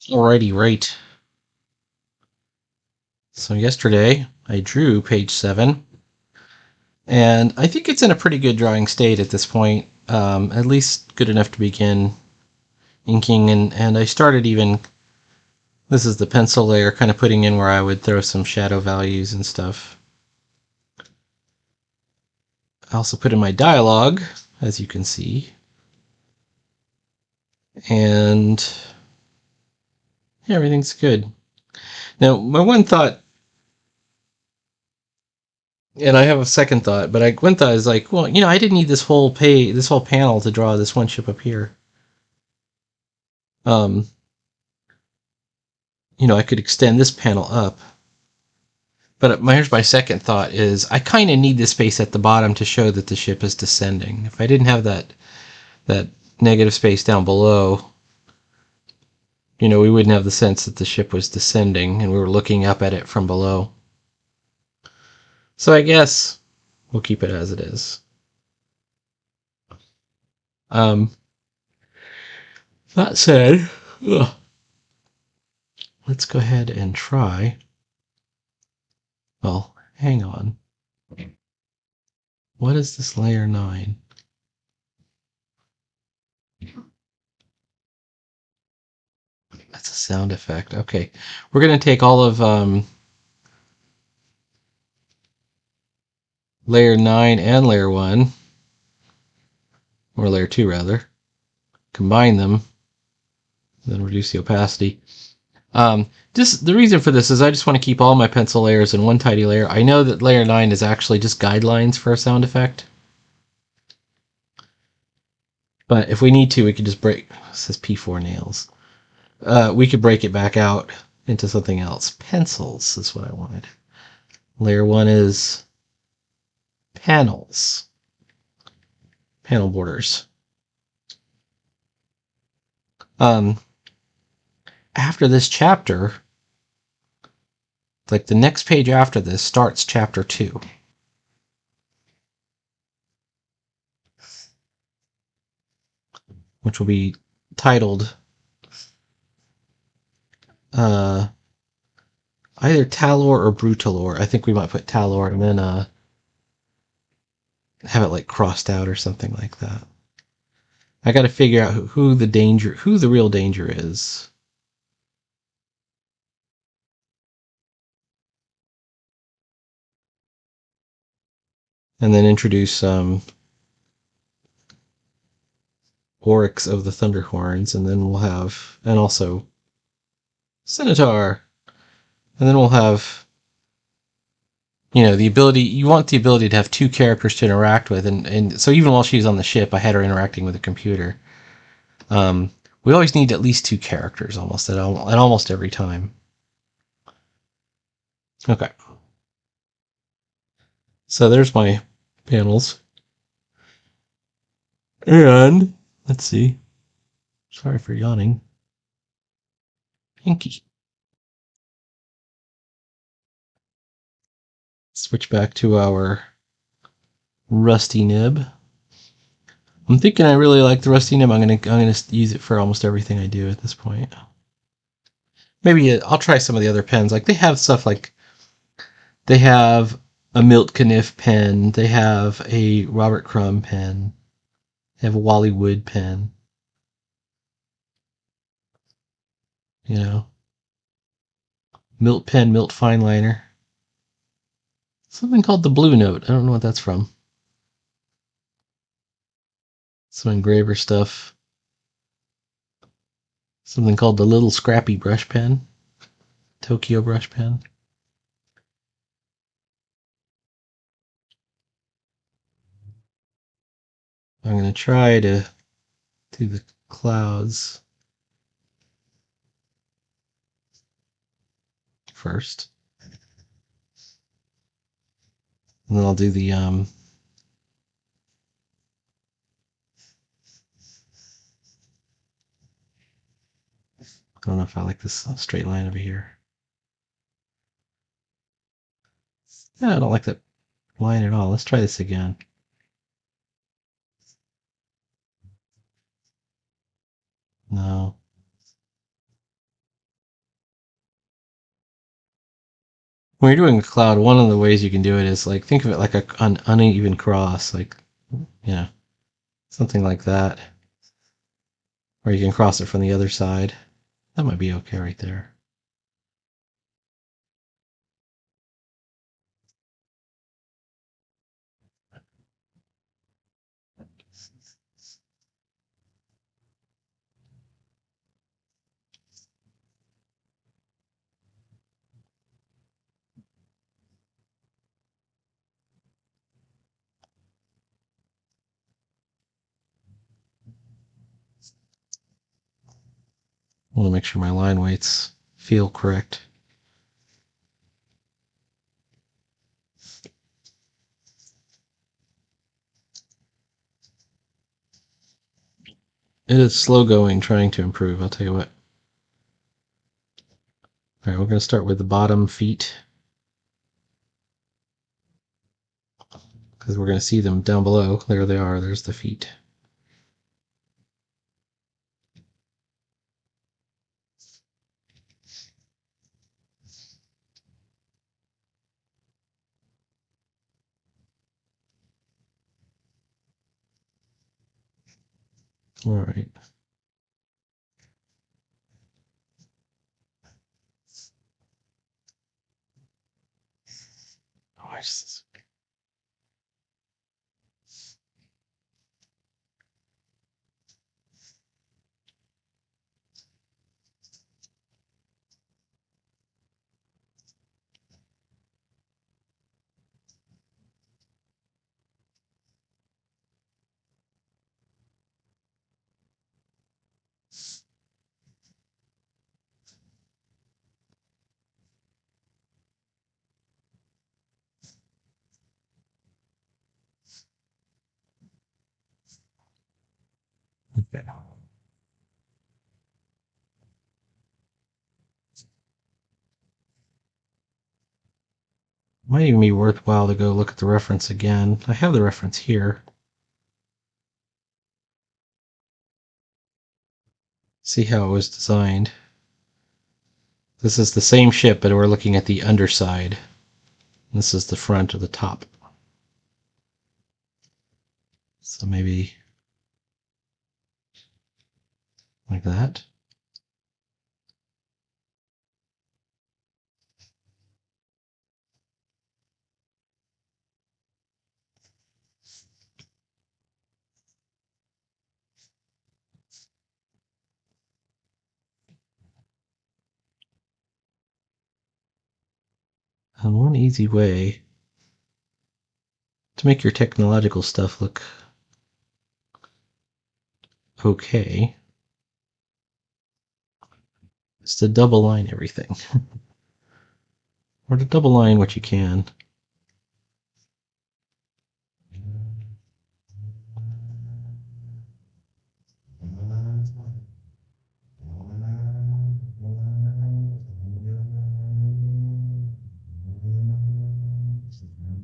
Alrighty, right. So yesterday I drew page 7, and I think it's in a pretty good drawing state at this point, at least good enough to begin inking, and I started even, this is the pencil layer, kind of putting in where I would throw some shadow values and stuff. I also put in my dialogue, as you can see, and yeah, everything's good. Now, my one thought, and I have a second thought, but one thought is like, well, I didn't need this whole panel to draw this one ship up here. Um, I could extend this panel up. But here's my second thought is I kind of need this space at the bottom to show that the ship is descending. If I didn't have that negative space down below, we wouldn't have the sense that the ship was descending and we were looking up at it from below. So I guess we'll keep it as it is. That said, let's go ahead and try. Well, hang on. What is this layer 9? That's a sound effect. Okay. We're going to take all of layer 9 and layer 1, or layer 2 rather, combine them, then reduce the opacity. Just the reason for this is I just want to keep all my pencil layers in one tidy layer. I know that layer 9 is actually just guidelines for a sound effect. But if we need to, we could just break, it says P4 nails. We could break it back out into something else. Pencils is what I wanted. Layer 1 is panels. Panel borders. After this chapter, like the next page after this starts chapter 2. Which will be titled either Talor or Brutalor. I think we might put Talor and then have it like crossed out or something like that. I got to figure out who the real danger is. And then introduce Oryx of the Thunderhorns, and then we'll have, and also Centaur. And then we'll have, the ability, you want the ability to have two characters to interact with, and so even while she's on the ship, I had her interacting with a computer. We always need at least two characters almost at almost every time. Okay. So there's my panels. And let's see. Sorry for yawning. Hinky. Switch back to our rusty nib. I'm thinking I really like the rusty nib. I'm gonna use it for almost everything I do at this point. Maybe I'll try some of the other pens. Like they have stuff like they have a Milt Caniff pen. They have a Robert Crumb pen. They have a Wally Wood pen. Milt pen, Milt fineliner. Something called the Blue Note. I don't know what that's from. Some engraver stuff. Something called the Little Scrappy Brush Pen. Tokyo brush pen. I'm going to try to do the clouds first. And then I'll do the I don't know if I like this straight line over here. Yeah, I don't like that line at all. Let's try this again. No. When you're doing a cloud, one of the ways you can do it is like think of it like an uneven cross, like something like that, or you can cross it from the other side. That might be okay right there. I want to make sure my line weights feel correct. It is slow going, trying to improve, I'll tell you what. All right, we're going to start with the bottom feet, because we're going to see them down below. There they are. There's the feet. All right. Oh, okay. Might even be worthwhile to go look at the reference again. I have the reference here. See how it was designed. This is the same ship, but we're looking at the underside. This is the front or the top. So maybe like that. And one easy way to make your technological stuff look okay is to double line everything. Or to double line what you can.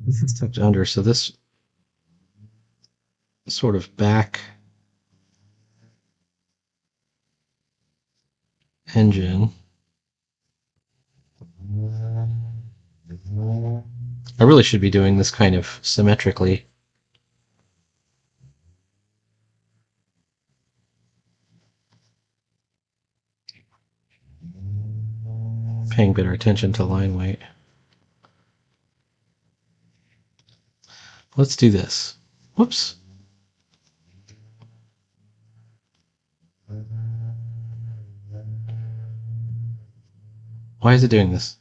This is tucked under, so this sort of back engine. I really should be doing this kind of symmetrically. Paying better attention to line weight. Let's do this. Whoops. Why is it doing this?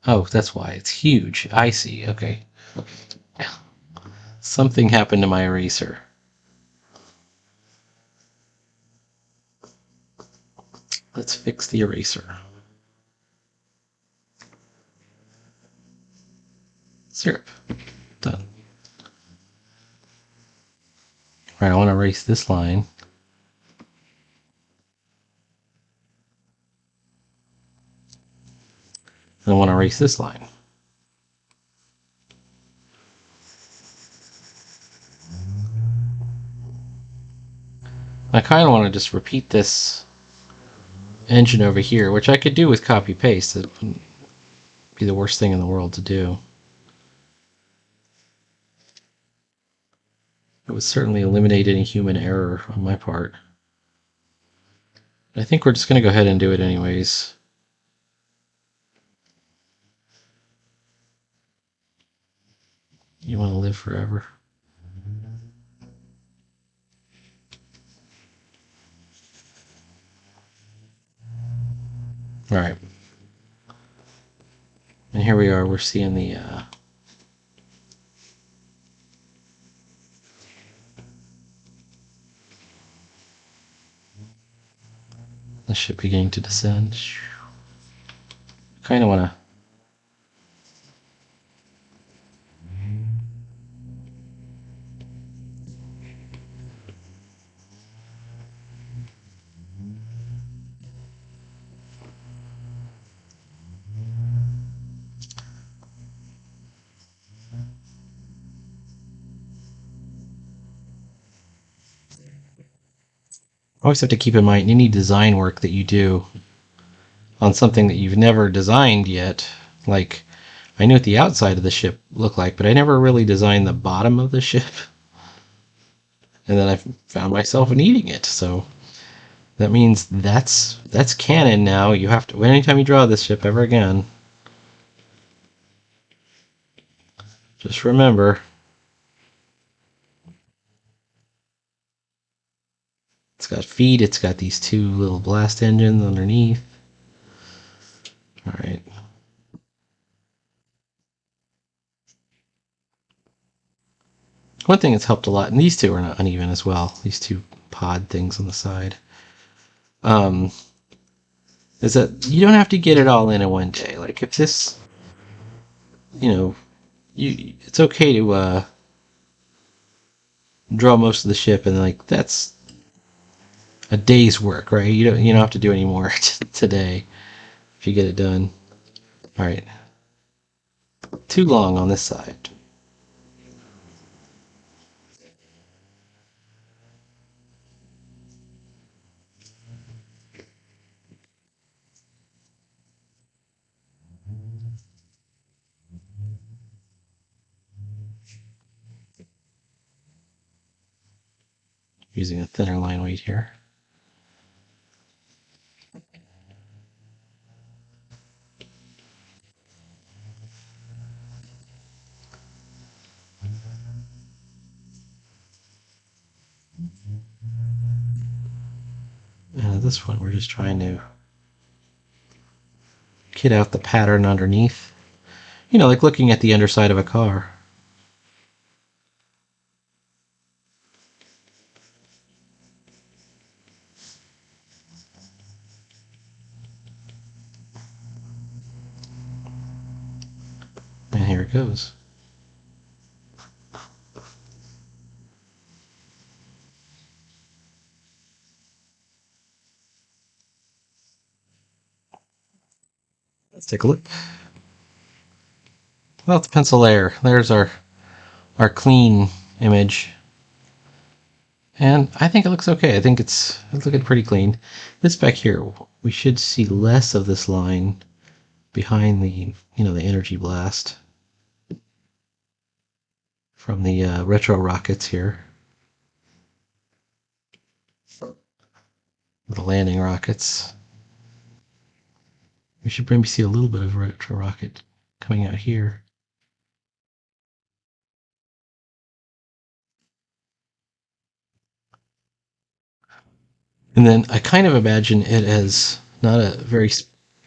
Oh, that's why. It's huge. I see. Okay. Something happened to my eraser. Let's fix the eraser. Syrup. Done. Alright, I want to erase this line. And I want to erase this line. I kind of want to just repeat this engine over here, which I could do with copy paste. That wouldn't be the worst thing in the world to do. It would certainly eliminate any human error on my part. I think we're just going to go ahead and do it anyways. You want to live forever. All right. And here we are. We're seeing the ship beginning to descend. Kind of want to. Always have to keep in mind any design work that you do on something that you've never designed yet. Like, I knew what the outside of the ship looked like, but I never really designed the bottom of the ship. And then I found myself needing it. So that means that's canon now. You have to, anytime you draw this ship ever again, just remember. It's got feet, it's got these two little blast engines underneath. Alright. One thing that's helped a lot, and these two are not uneven as well, these two pod things on the side, is that you don't have to get it all in one day. Like, if this, it's okay to draw most of the ship, and like that's a day's work, right? You don't have to do any more today if you get it done. All right, too long on this side. Using a thinner line weight here. And at this point, we're just trying to kit out the pattern underneath. Like looking at the underside of a car. And here it goes. Let's take a look. Well, it's a pencil layer. There's our clean image. And I think it looks okay. I think it's looking pretty clean. This back here, we should see less of this line behind the energy blast from the retro rockets here. The landing rockets. We should maybe see a little bit of retro rocket coming out here. And then I kind of imagine it as not a very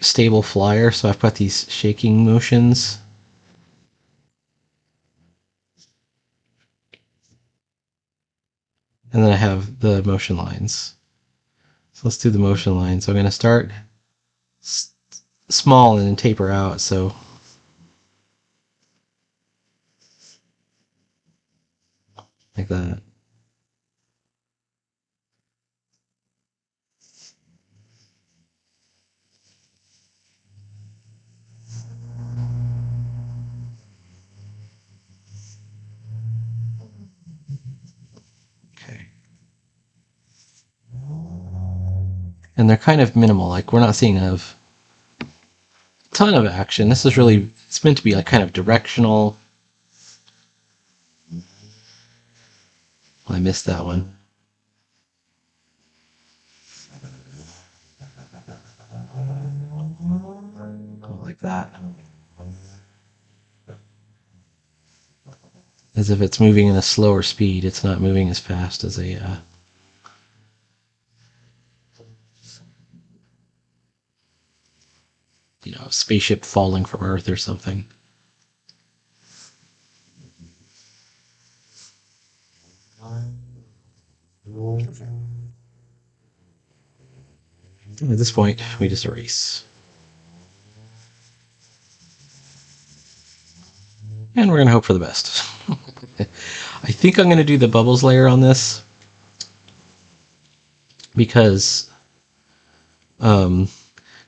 stable flyer, so I've got these shaking motions. And then I have the motion lines. So let's do the motion lines. So I'm going to start small and then taper out. So like that. Okay. And they're kind of minimal. Like, we're not seeing a ton of action. This is really, it's meant to be like kind of directional. I missed that one. Like that. As if it's moving in a slower speed. It's not moving as fast as a spaceship falling from Earth or something. At this point, we just erase. And we're going to hope for the best. I think I'm going to do the bubbles layer on this because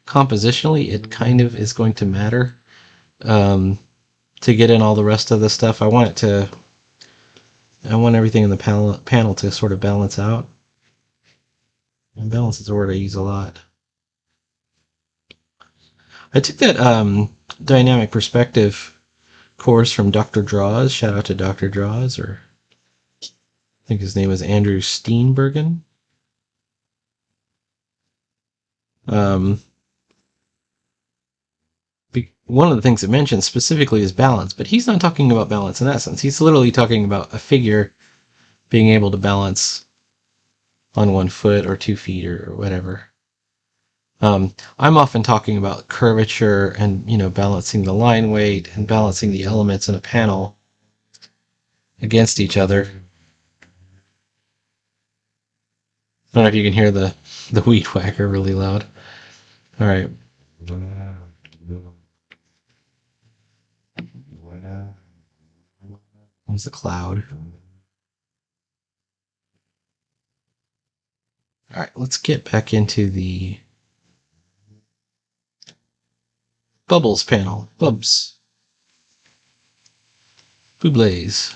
compositionally it kind of is going to matter to get in all the rest of the stuff. I want everything in the panel to sort of balance out. And balance is a word I use a lot. I took that dynamic perspective course from Dr. Draws. Shout out to Dr. Draws, or I think his name is Andrew Steenbergen. One of the things it mentions specifically is balance, but he's not talking about balance in that sense. He's literally talking about a figure being able to balance on 1 foot or 2 feet or whatever. I'm often talking about curvature and, balancing the line weight and balancing the elements in a panel against each other. I don't know if you can hear the weed whacker really loud. All right. There's a cloud. All right, let's get back into the bubbles panel. Bubs. Bublés.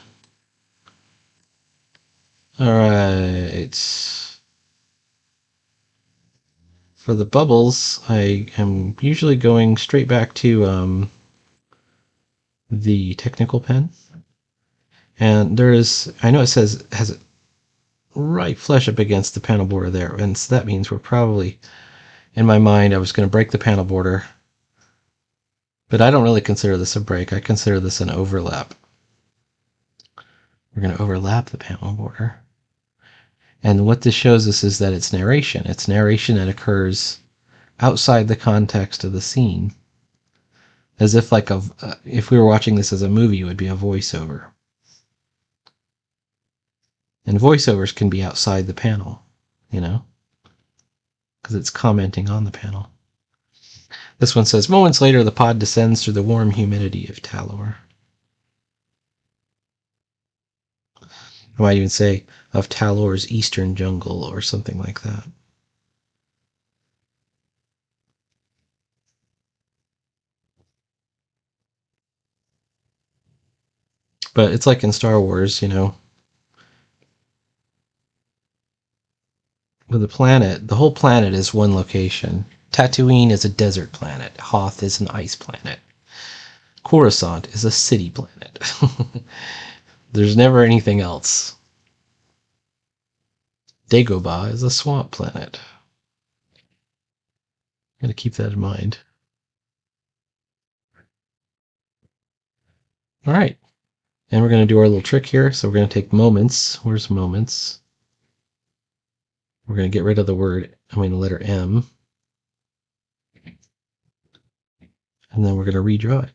All right. For the bubbles, I am usually going straight back to the technical pen. And I know it says has it right flush up against the panel border there, and so that means we're probably, in my mind, I was going to break the panel border, but I don't really consider this a break. I consider this an overlap. We're going to overlap the panel border. And what this shows us is that it's narration. It's narration that occurs outside the context of the scene. As if if we were watching this as a movie, it would be a voiceover. And voiceovers can be outside the panel, because it's commenting on the panel. This one says, moments later, the pod descends through the warm humidity of Talor. I might even say, of Talor's eastern jungle, or something like that. But it's like in Star Wars, with the planet, the whole planet is one location. Tatooine is a desert planet. Hoth is an ice planet. Coruscant is a city planet. There's never anything else. Dagobah is a swamp planet. Gotta keep that in mind. All right. And we're going to do our little trick here. So we're going to take moments. Where's moments? We're going to get rid of the letter M. And then we're going to redraw it.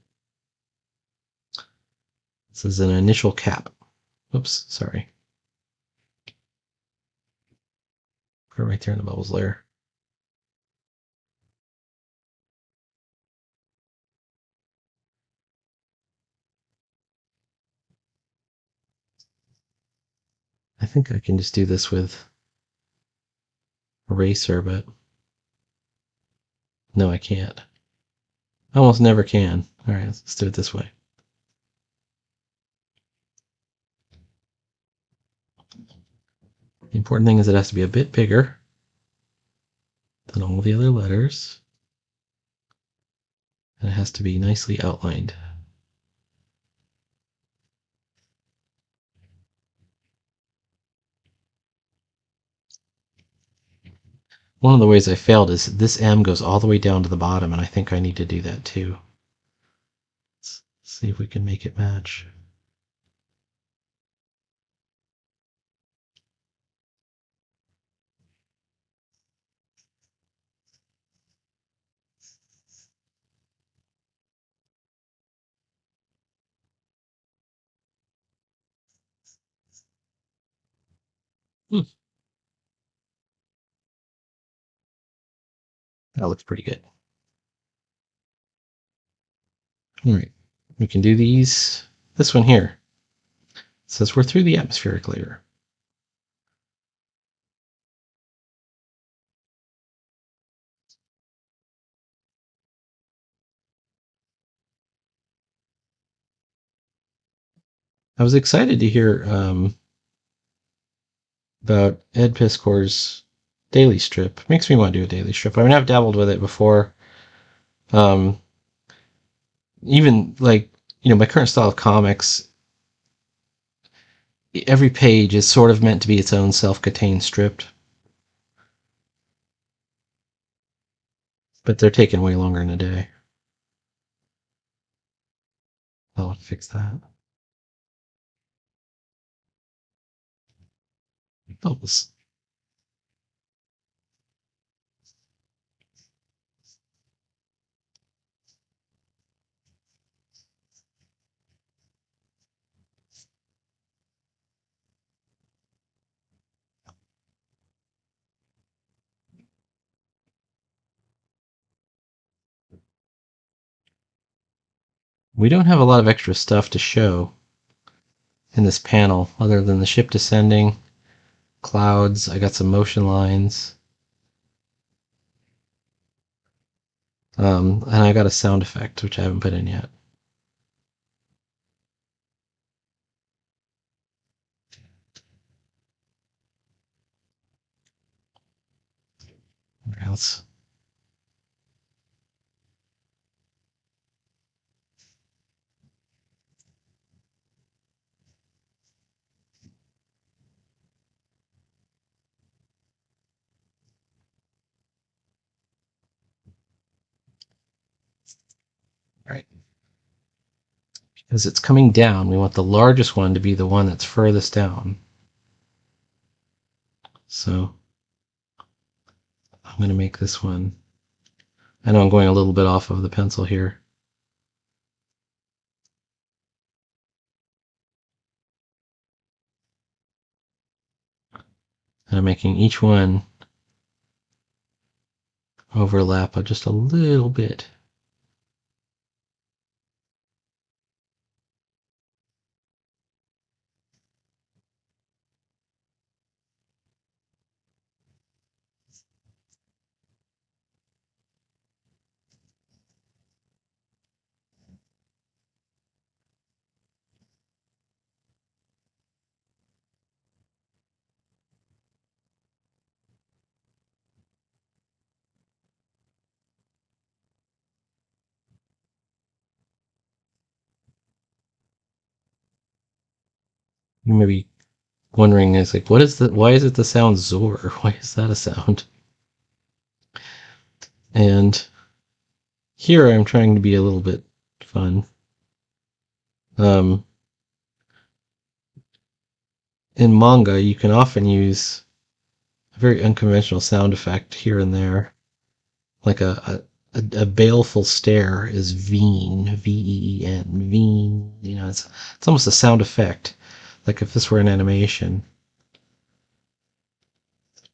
This is an initial cap. Oops, sorry. Put it right there in the bubbles layer. I think I can just do this with eraser, but no, I can't. I almost never can. All right, let's do it this way. The important thing is it has to be a bit bigger. and all the other letters. And it has to be nicely outlined. One of the ways I failed is this M goes all the way down to the bottom, and I think I need to do that too. Let's see if we can make it match. That looks pretty good. All right, we can do these. This one here says we're through the atmospheric layer. I was excited to hear about Ed Piskor's daily strip. Makes me want to do a daily strip. I mean, I've dabbled with it before. Even like, my current style of comics, every page is sort of meant to be its own self-contained strip. But they're taking way longer in a day. I'll fix that. Bubbles. We don't have a lot of extra stuff to show in this panel other than the ship descending, clouds. I got some motion lines. And I got a sound effect, which I haven't put in yet. What else? All right. Because it's coming down, we want the largest one to be the one that's furthest down. So I'm going to make this one. I know I'm going a little bit off of the pencil here. And I'm making each one overlap just a little bit. You may be wondering, is like, why is it the sound Zor? Why is that a sound? And here I'm trying to be a little bit fun. In manga, you can often use a very unconventional sound effect here and there. Like a baleful stare is veen, V-E-E-N, veen. It's almost a sound effect. Like if this were an animation,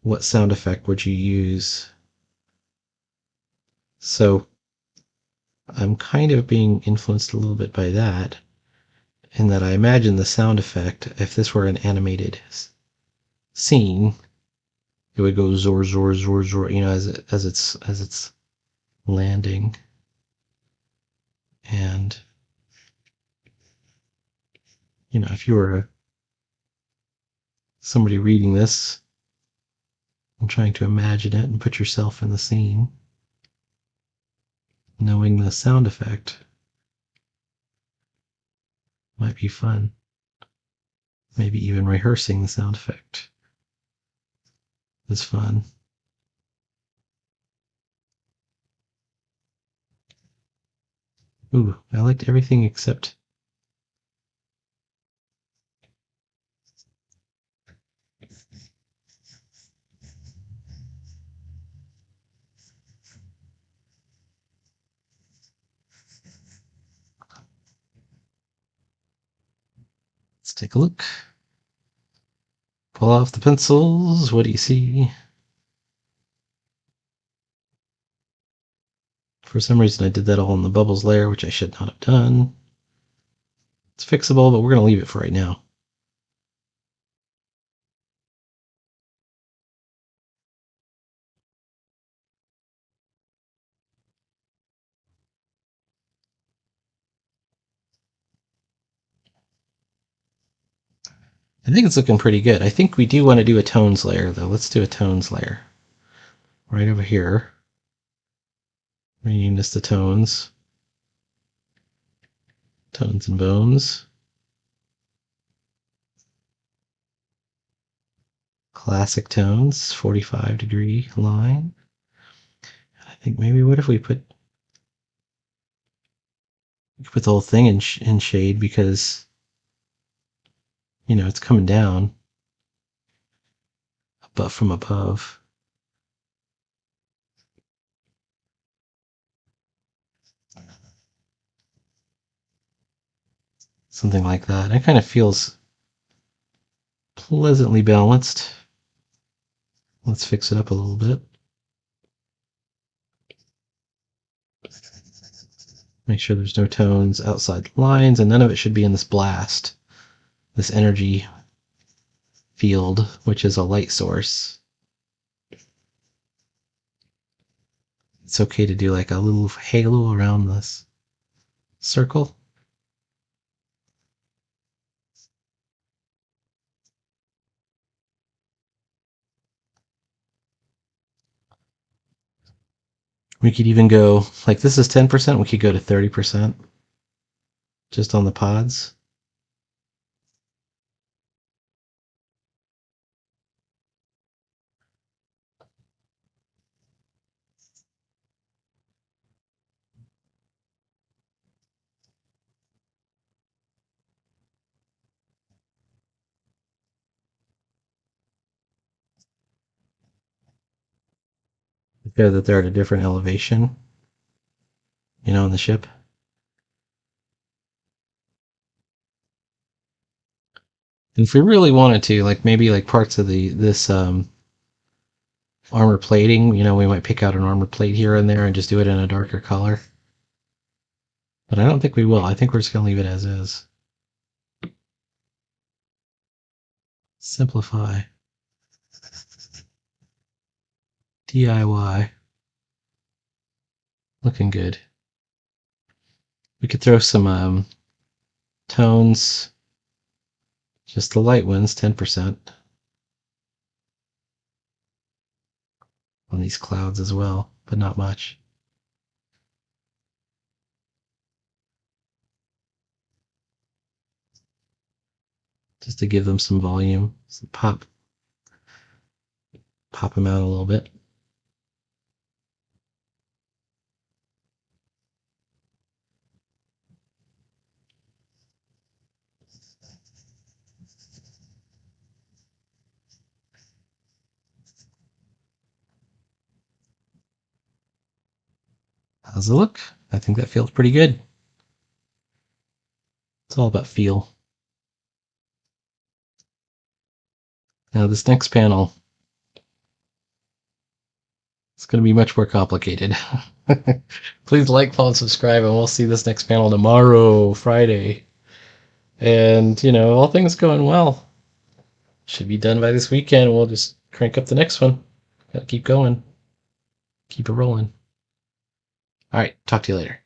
what sound effect would you use? So I'm kind of being influenced a little bit by that, in that I imagine the sound effect, if this were an animated scene, it would go zor zor zor zor, as it's landing. And if you were somebody reading this, I'm trying to imagine it and put yourself in the scene, knowing the sound effect might be fun. Maybe even rehearsing the sound effect is fun. Ooh, I liked everything except... Let's take a look. Pull off the pencils. What do you see? For some reason I did that all in the bubbles layer, which I should not have done. It's fixable, but we're going to leave it for right now. I think it's looking pretty good. I think we do want to do a tones layer, though. Let's do a tones layer. Right over here. Rename this to tones. Tones and bones. Classic tones, 45-degree line. I think maybe what if we put the whole thing in shade, because you know it's coming down from above. Something like that. It kind of feels pleasantly balanced. Let's fix it up a little bit. Make sure there's no tones outside the lines, and none of it should be in this blast, this energy field, which is a light source. It's okay to do like a little halo around this circle. We could even go, like this is 10%, we could go to 30% just on the pods. Because that they're at a different elevation, you know, in the ship. And if we really wanted to, like maybe like parts of this armor plating, you know, we might pick out an armor plate here and there and just do it in a darker color. But I don't think we will. I think we're just going to leave it as is. Simplify. DIY. Looking good. We could throw some tones, just the light ones, 10%. On these clouds as well, but not much. Just to give them some volume, some pop them out a little bit. How's it look? I think that feels pretty good. It's all about feel. Now this next panel, it's going to be much more complicated. Please like, follow, and subscribe, and we'll see this next panel tomorrow, Friday. And, you know, all things going well. Should be done by this weekend. We'll just crank up the next one. Gotta keep going. Keep it rolling. All right, talk to you later.